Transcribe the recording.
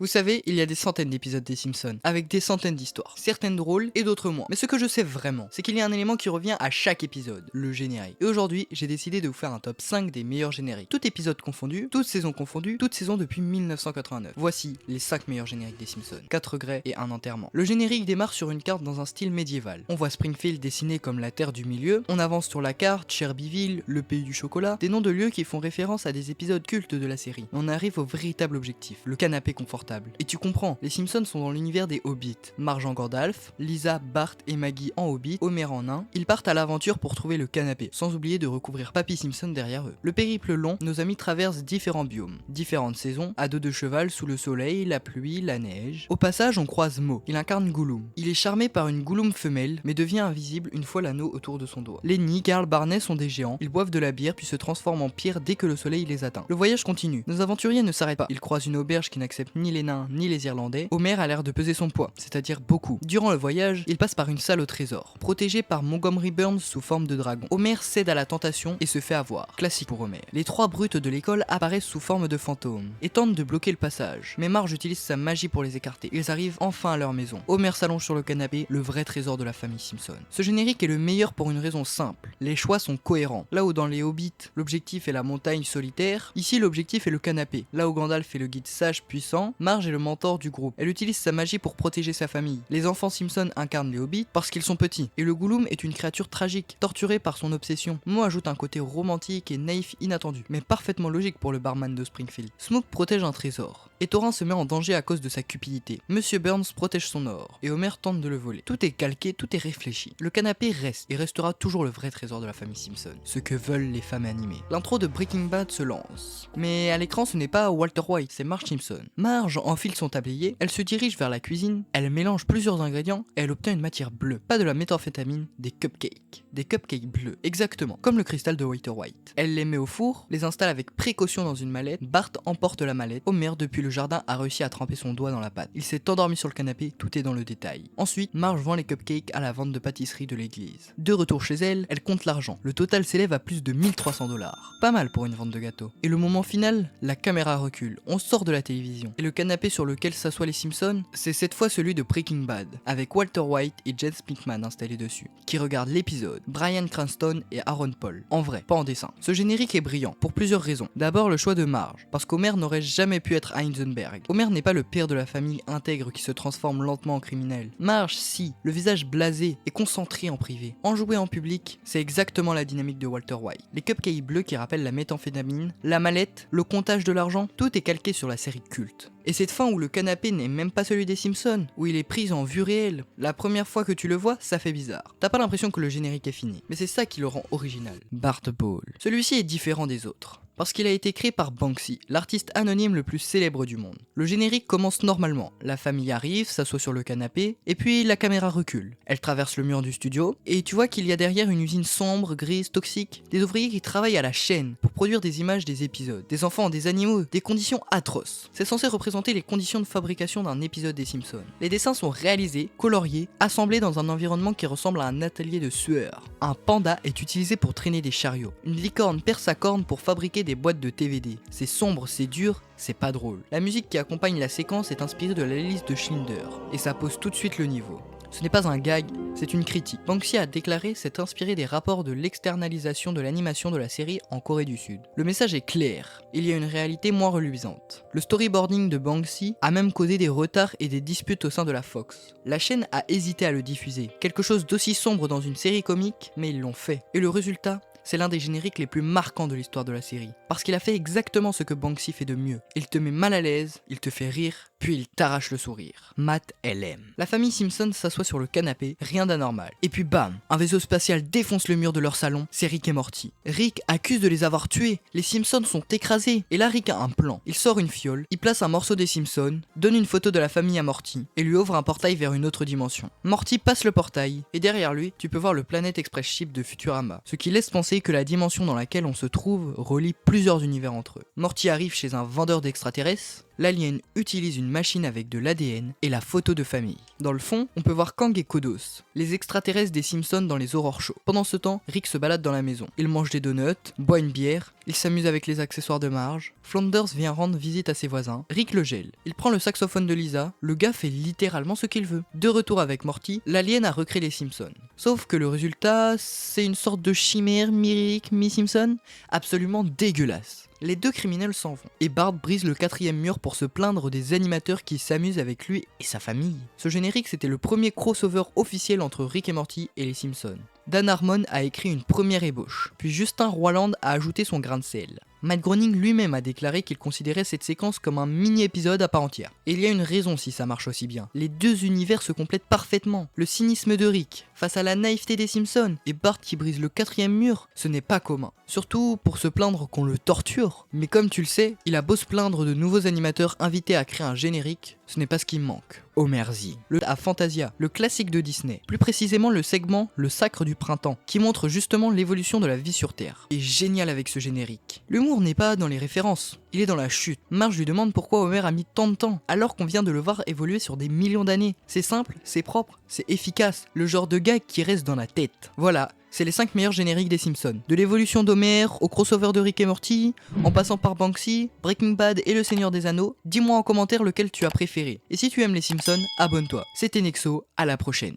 Vous savez, il y a des centaines d'épisodes des Simpsons, avec des centaines d'histoires, certaines drôles et d'autres moins. Mais ce que je sais vraiment, c'est qu'il y a un élément qui revient à chaque épisode, le générique. Et aujourd'hui, j'ai décidé de vous faire un top 5 des meilleurs génériques. Tout épisode confondu, toutes saisons confondues, toutes saisons depuis 1989. Voici les 5 meilleurs génériques des Simpsons. 4 regrets et un enterrement. Le générique démarre sur une carte dans un style médiéval. On voit Springfield dessiné comme la terre du milieu, on avance sur la carte, Shelbyville, le pays du chocolat, des noms de lieux qui font référence à des épisodes cultes de la série. On arrive au véritable objectif, le canapé confortable. Et tu comprends, les Simpsons sont dans l'univers des Hobbits. Marge en Gandalf, Lisa, Bart et Maggie en Hobbit, Homer en nain. Ils partent à l'aventure pour trouver le canapé, sans oublier de recouvrir Papy Simpson derrière eux. Le périple long, nos amis traversent différents biomes, différentes saisons, à dos de cheval sous le soleil, la pluie, la neige. Au passage, on croise Moe, il incarne Gollum. Il est charmé par une Gollum femelle, mais devient invisible une fois l'anneau autour de son doigt. Lenny, Carl, Barney sont des géants, ils boivent de la bière puis se transforment en pierre dès que le soleil les atteint. Le voyage continue, nos aventuriers ne s'arrêtent pas. Ils croisent une auberge qui n'accepte ni les nains ni les Irlandais. Homer a l'air de peser son poids, c'est-à-dire beaucoup. Durant le voyage, il passe par une salle au trésor, protégée par Montgomery Burns sous forme de dragon. Homer cède à la tentation et se fait avoir. Classique pour Homer. Les 3 brutes de l'école apparaissent sous forme de fantômes et tentent de bloquer le passage. Mais Marge utilise sa magie pour les écarter. Ils arrivent enfin à leur maison. Homer s'allonge sur le canapé, le vrai trésor de la famille Simpson. Ce générique est le meilleur pour une raison simple. Les choix sont cohérents. Là où dans les Hobbits, l'objectif est la montagne solitaire, ici l'objectif est le canapé. Là où Gandalf est le guide sage puissant, Marge est le mentor du groupe. Elle utilise sa magie pour protéger sa famille. Les enfants Simpson incarnent les Hobbits parce qu'ils sont petits. Et le Gollum est une créature tragique, torturée par son obsession. Moe ajoute un côté romantique et naïf inattendu, mais parfaitement logique pour le barman de Springfield. Smoke protège un trésor. Et Thorin se met en danger à cause de sa cupidité. Monsieur Burns protège son or, et Homer tente de le voler. Tout est calqué, tout est réfléchi. Le canapé reste, et restera toujours le vrai trésor de la famille Simpson. Ce que veulent les femmes animées. L'intro de Breaking Bad se lance. Mais à l'écran, ce n'est pas Walter White, c'est Marge Simpson. Marge enfile son tablier, elle se dirige vers la cuisine, elle mélange plusieurs ingrédients, et elle obtient une matière bleue. Pas de la méthamphétamine, des cupcakes. Des cupcakes bleus, exactement, comme le cristal de Walter White. Elle les met au four, les installe avec précaution dans une mallette, Bart emporte la mallette, Homer depuis le jardin a réussi à tremper son doigt dans la pâte. Il s'est endormi sur le canapé, tout est dans le détail. Ensuite, Marge vend les cupcakes à la vente de pâtisserie de l'église. De retour chez elle, elle compte l'argent. Le total s'élève à plus de 1300 $. Pas mal pour une vente de gâteaux. Et le moment final, la caméra recule. On sort de la télévision. Et le canapé sur lequel s'assoient les Simpsons, c'est cette fois celui de Breaking Bad, avec Walter White et Jesse Pinkman installés dessus, qui regardent l'épisode, Bryan Cranston et Aaron Paul. En vrai, pas en dessin. Ce générique est brillant, pour plusieurs raisons. D'abord, le choix de Marge, parce qu'Homer n'aurait jamais pu être Heisenberg. Homer n'est pas le père de la famille intègre qui se transforme lentement en criminel. Marge, si, le visage blasé et concentré en privé. Enjoué en public, c'est exactement la dynamique de Walter White. Les cupcakes bleus qui rappellent la méthamphétamine, la mallette, le comptage de l'argent, tout est calqué sur la série culte. Et cette fin où le canapé n'est même pas celui des Simpsons, où il est pris en vue réelle, la première fois que tu le vois, ça fait bizarre. T'as pas l'impression que le générique est fini, mais c'est ça qui le rend original. Bart Ball. Celui-ci est différent des autres, parce qu'il a été créé par Banksy, l'artiste anonyme le plus célèbre du monde. Le générique commence normalement, la famille arrive, s'assoit sur le canapé, et puis la caméra recule. Elle traverse le mur du studio, et tu vois qu'il y a derrière une usine sombre, grise, toxique, des ouvriers qui travaillent à la chaîne pour produire des images des épisodes, des enfants, des animaux, des conditions atroces. C'est censé représenter les conditions de fabrication d'un épisode des Simpsons. Les dessins sont réalisés, coloriés, assemblés dans un environnement qui ressemble à un atelier de sueur. Un panda est utilisé pour traîner des chariots. Une licorne perd sa corne pour fabriquer des boîtes de TVD. C'est sombre, c'est dur, c'est pas drôle. La musique qui accompagne la séquence est inspirée de la liste de Schindler, et ça pose tout de suite le niveau. Ce n'est pas un gag, c'est une critique. Banksy a déclaré s'être inspiré des rapports de l'externalisation de l'animation de la série en Corée du Sud. Le message est clair, il y a une réalité moins reluisante. Le storyboarding de Banksy a même causé des retards et des disputes au sein de la Fox. La chaîne a hésité à le diffuser. Quelque chose d'aussi sombre dans une série comique, mais ils l'ont fait. Et le résultat ? C'est l'un des génériques les plus marquants de l'histoire de la série. Parce qu'il a fait exactement ce que Banksy fait de mieux. Il te met mal à l'aise, il te fait rire, puis il t'arrache le sourire. Matt, elle aime. La famille Simpson s'assoit sur le canapé, rien d'anormal. Et puis bam, un vaisseau spatial défonce le mur de leur salon, c'est Rick et Morty. Rick accuse de les avoir tués, les Simpsons sont écrasés. Et là Rick a un plan. Il sort une fiole, il place un morceau des Simpsons, donne une photo de la famille à Morty, et lui ouvre un portail vers une autre dimension. Morty passe le portail, et derrière lui, tu peux voir le Planet Express Ship de Futurama, ce qui laisse penser que la dimension dans laquelle on se trouve relie plusieurs univers entre eux. Morty arrive chez un vendeur d'extraterrestres, l'alien utilise une machine avec de l'ADN et la photo de famille. Dans le fond, on peut voir Kang et Kodos, les extraterrestres des Simpsons dans les Horror Shows. Pendant ce temps, Rick se balade dans la maison. Il mange des donuts, boit une bière, il s'amuse avec les accessoires de Marge. Flanders vient rendre visite à ses voisins. Rick le gèle. Il prend le saxophone de Lisa. Le gars fait littéralement ce qu'il veut. De retour avec Morty, l'alien a recréé les Simpsons. Sauf que le résultat, c'est une sorte de chimère mi-Rick, mi-Simpson, absolument dégueulasse. Les deux criminels s'en vont, et Bart brise le 4e mur pour se plaindre des animateurs qui s'amusent avec lui et sa famille. Ce générique, c'était le premier crossover officiel entre Rick et Morty et les Simpsons. Dan Harmon a écrit une première ébauche, puis Justin Roiland a ajouté son grain de sel. Matt Groening lui-même a déclaré qu'il considérait cette séquence comme un mini-épisode à part entière. Et il y a une raison si ça marche aussi bien. Les deux univers se complètent parfaitement. Le cynisme de Rick, face à la naïveté des Simpsons, et Bart qui brise le 4e mur, ce n'est pas commun. Surtout pour se plaindre qu'on le torture. Mais comme tu le sais, il a beau se plaindre de nouveaux animateurs invités à créer un générique, ce n'est pas ce qui me manque. Homerzie. À Fantasia, le classique de Disney. Plus précisément le segment Le Sacre du Printemps, qui montre justement l'évolution de la vie sur Terre. Et génial avec ce générique. L'humour n'est pas dans les références, il est dans la chute. Marge lui demande pourquoi Homer a mis tant de temps, alors qu'on vient de le voir évoluer sur des millions d'années. C'est simple, c'est propre, c'est efficace, le genre de gag qui reste dans la tête. Voilà, c'est les 5 meilleurs génériques des Simpsons. De l'évolution d'Homer au crossover de Rick et Morty, en passant par Banksy, Breaking Bad et Le Seigneur des Anneaux, dis-moi en commentaire lequel tu as préféré. Et si tu aimes les Simpsons, abonne-toi. C'était Nexo, à la prochaine.